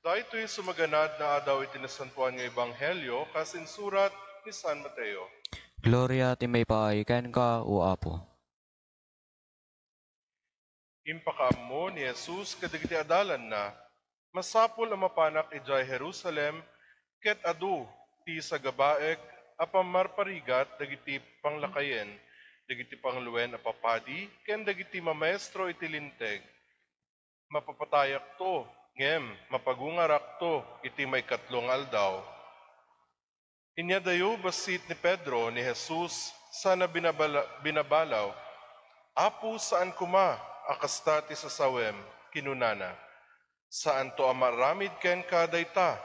Dahito'y sumaganad na adaw itinasantuan ng Ebanghelyo kasin surat ni San Mateo. Gloria ti may ken ka, o Apo. Impakaammo ni Jesus kadagiti adalan na, masapol ang mapanak ijay Jerusalem, ket adu ti sa gabaek apam marparigat dagiti panglakayen, dagiti pangluwen a papadi, ken dagiti mamaestro iti linteg. Mapapatayak to, ngem mapagungarak to iti may katlong aldaw. Inyadayo basit ni Pedro ni Jesus sana binabalaw, Apo saan kuma akasta ti sasawem kinunana, saan to amaramid ken kadayta.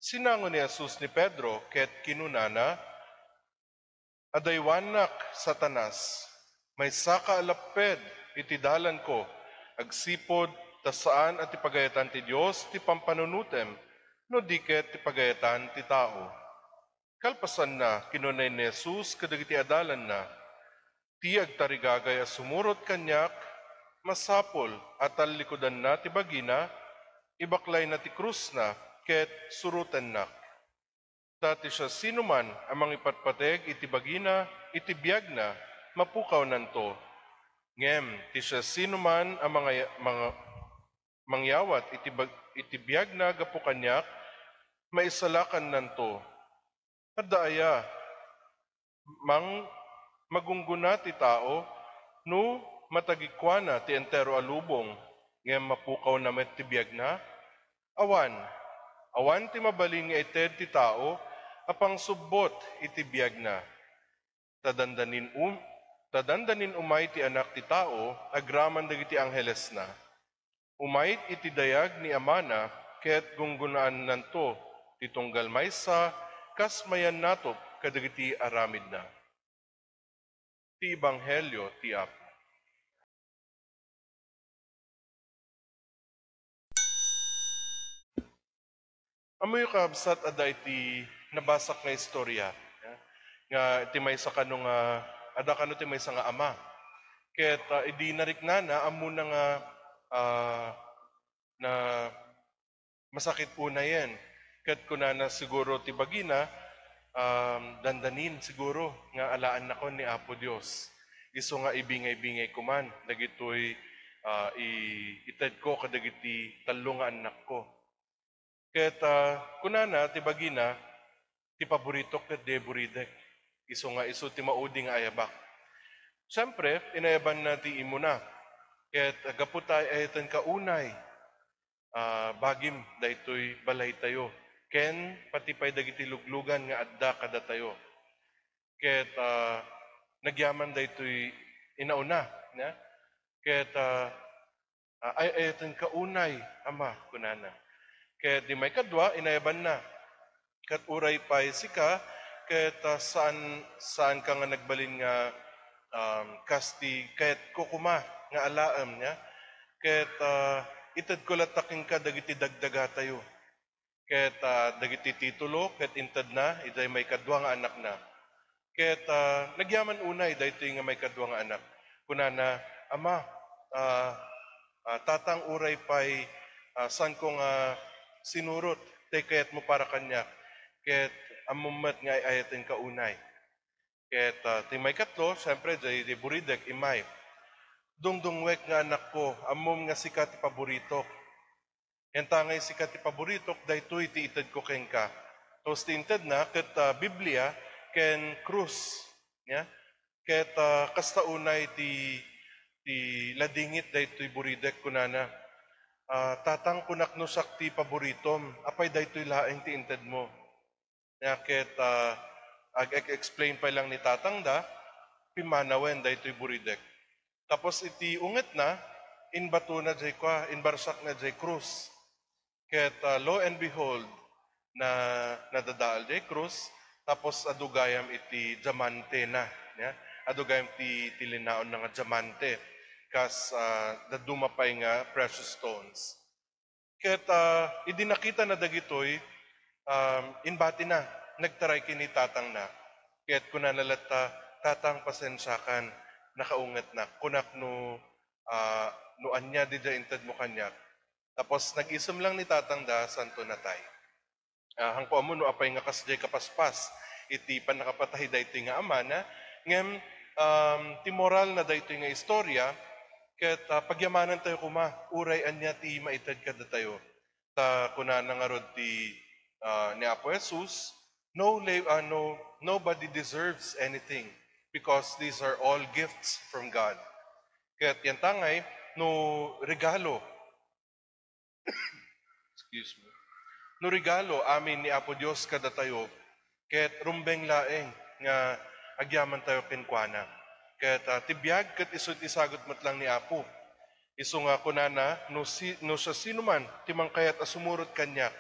Sinango ni Jesus ni Pedro ket kinunana, adaywanak Satanas, may saka alaped iti dalan ko, agsipod ta saan at ipagayatan ti Dios ti pampanunutem, no diket ti pagayatan ti tao. Kalpasan na kinunay ni Jesus kadagiti adalan na, ti agtarigagay a sumurot kanyak, masapol at talikodan na ti bagina, ibaklay na ti krus na, ket surutan na. Dati siya sinuman amang ipatpateg iti bagina, iti biyag na, mapukaw nanto. Ngem, ti siya sinuman ang mga mangyawat iti biyag na gapu kanyak, maisalakan nanto. At daaya, magungguna ti tao, no matagikwana ti entero alubong, ngem mapukaw na met ti biyag na, awan ti mabaling nga ited ti tao, apang subbot iti biyag na. Tadandanin umay ti anak ti tao, agraman dagiti angheles na. Umay iti dayag ni amana, ket gunggunaan nanto, ti tunggal maysa, kas mayan natop kadagiti aramid na. Ti Ebanghelyo ti Apo. Amoy kabsat ada iti nabasak nga istorya. Nga iti may sa kanong ada kano ti may sa nga ama. Ket idi nariknana amo na nga na masakit una yan. Ket kunana siguro ti bagina dandanin siguro nga alaan nako ni Apo Dios. Iso nga ibingay-bingay kuman dagitoy ited ko kadagiti tallo nga anak ko. Ket kunana ti bagina ti paborito ket de buridek. Iso ti maudi nga ayabak. Siyempre, inayaban na ti imuna. Ket agaputay ayatan kaunay. Bagim daytoy balay tayo. Ken pati pay dagiti luglugan nga adda kada tayo. Ket nagyaman daytoy inauna, na? Ket ayatan kaunay ama kunana. Ket di may kadwa inayaban na. Ket uray pay sika ket saan ka nga nagbalin nga kasti ket kukuma nga alaem nya. Ket ited ko lataking ka dagiti dagdaga tayo. Ket dagiti titulo ket inted na iday may kadwa nga anak na. Ket nagyaman unay daytoy nga may kadwa nga anak. Kunana, ama, tatang uray pay saan ko nga sinurot, te kayat mo para kanya, ket amumat nga ayatin kaunay. Ket ti may katlo, siyempre, di buridek, imay. Dungdungwek nga anak ko, amom nga sikat ti paborito. Yan tangay sikat ti paborito, daytoy ti ited ko ken ka. Tapos ti inted na, ket Biblia, ken krus. Yeah? Ket kasta unay ti ladingit daytoy buridek kunana. Tatang kunak no sakti paboritom, apay daytoy laeng ti inted mo. Ket ag-explain pa lang ni tatang da, pimanawen daytoy buridek. Tapos iti unget na, inbato na jay kwa, inbarsak na jay krus. Ket lo and behold, na nadadaal jay krus, tapos adugayam iti diamante na. Yeah? Adugayam ti linaon na nga diamante. Kas dadumapay nga precious stones. Ket idinakita na dagitoy, inbati na, nagtaray kini tatang na. Ket kunanalata, tatang pasensyakan, nakaunget na, kunak no anya di inted mo kanyak. Tapos nag-isom lang ni tatangda santo natay. Hangko amo no apay nga kasjay kapaspas iti panakapatay daytoy nga ama na ngem ti moral na daytoy nga istorya ket pagyamanan tayo kuma uray anya ti maited kada tayo ta kunana nga rod ti ni Apo Jesus nobody deserves anything because these are all gifts from God. Ket yan tangay no regalo, excuse me, no regalo amin ni Apo Dios kada tayo ket rumbeng laeng nga agyaman tayo kenkwana. Ket tibiyag ket isut isagot met lang ni Apo. Isu nga kunana no siya sinuman timang kayat sumurot kanya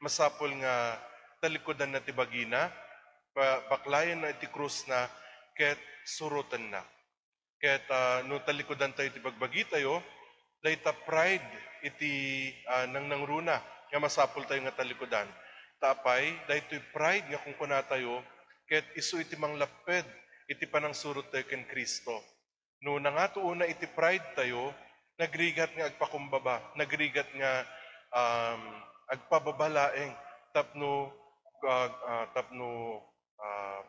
masapol nga talikodan na ti bagina baklayan na iti krus na ket surutan na. Ket no talikodan tayo ti bagbagi tayo dayta pride iti nang runa nga masapol tayo nga talikodan. Tapay daytoy pride nga kung kuna tayo ket isu iti manglaped iti panang surot tayo ken Kristo. No nangatuuna iti pride tayo nagrigat nga agpakumbaba, nagrigat nga agpababalaeng tapno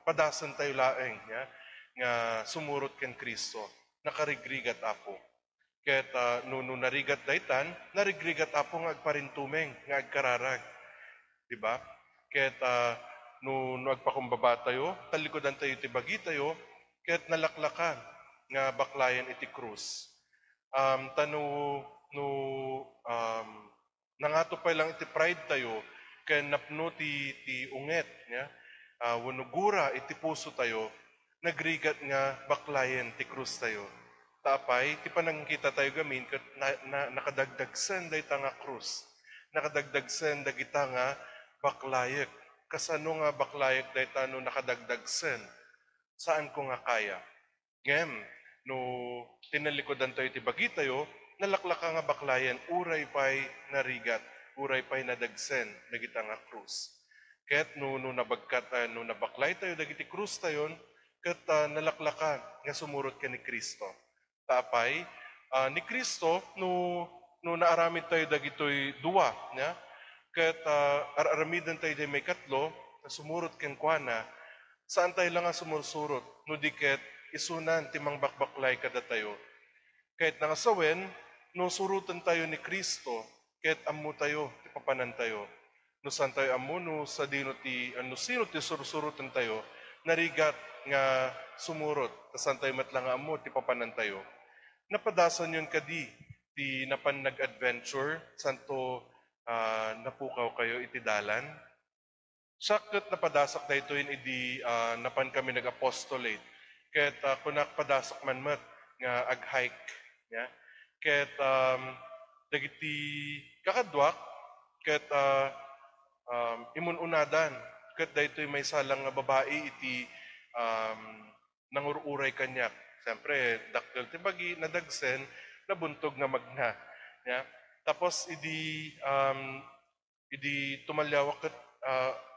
padasan tayo laeng nga sumurot ken Kristo nakarigrigat Apo. Ket no narigat daytan, narigrigat Apo nga agparintumeng nga agkararag. Di ba? Ket no agpakumbaba tayo, talikodan tayo iti bagi tayo, ket nalaklakan nga baklayan iti krus. Nangato pa lang iti pride tayo, ken napno ti unget, wanugura iti puso tayo, nagrigat nga baklayan ti krus tayo. Tapay, ti panangkita tayo gamin, ket nakadagdagsen dayta nga krus. Nakadagdagsen dagita nga baklayek. Kasano nga baklayek dayta no nakadagdagsen? Saan ko nga kaya? Ngem, no tinalikodan tayo ti bagi tayo, nalaklaka nga baklayan, uray pay narigat, uray pay nadagsen, dagita nga krus. Ket no nabaklay tayo, dagiti krus tayon, ket nalaklaka nga sumurot ka ni Kristo. Tapay, ni Kristo, no naaramid tayo dagitoy duwa, ket aramidan tayo di may katlo, na sumurot ken kuana, saan tayo lang nga sumursurot, no diket isunan timang bakbaklay kada tayo. Kahit nangasawen, no surutan tayo ni Kristo, kahit ammo tayo, ipapanan tayo. No saan tayo ammo, no sa sino ti surusurutan tayo, narigat nga sumurot, saan tayo matlang ammo, ipapanan tayo. Napadasan yun kadi, ti napan nag-adventure, santo napukaw kayo iti dalan. Sakit napadasak da ito yun, napan kami nag-apostolate. Ket kunak padasak man met nga ag-hike. Ket dagiti kakadwak, ket imununadan. Ket daytoy may salang nga babae iti nangururay kanyak. Siyempre, dakkel ti bagi, nadagsen, nabuntog nga magna. Tapos idi tumalyawak ket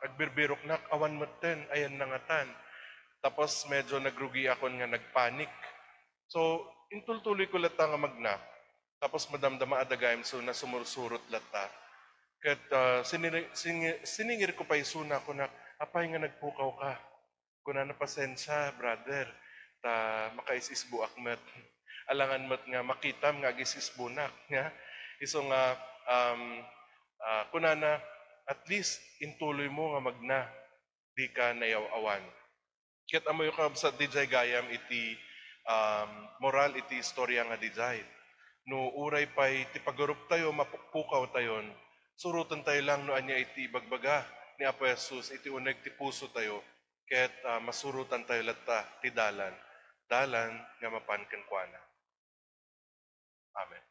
agbirbirok nak awan metten ayan nangatan. Tapos medyo nagrugi akon nga nagpanik. So intultuloy ko lata nga magna. Tapos madamdama adagayem so na sumursurot lata. Ket siningir ko pa isuna ko na apay nga nagpukaw ka. Kuna na pasensya, brother. Ta makaisisbuak met. Alangan met nga makitam nga gisisbunak. Iso nga kunana at least intuloy mo nga magna. Di ka nayaw-awan. Ket amoy ka sa dijay gayam iti moral iti istorya nga dijay. No uray pay ti pagarup tayo mapukpukaw tayon, surutan tayo lang no anya iti bagbaga ni Apo Jesus iti uneg ti puso tayo ket masurutan tayo latta ti dalan. Dalan nga mapan kenkwana. Amen.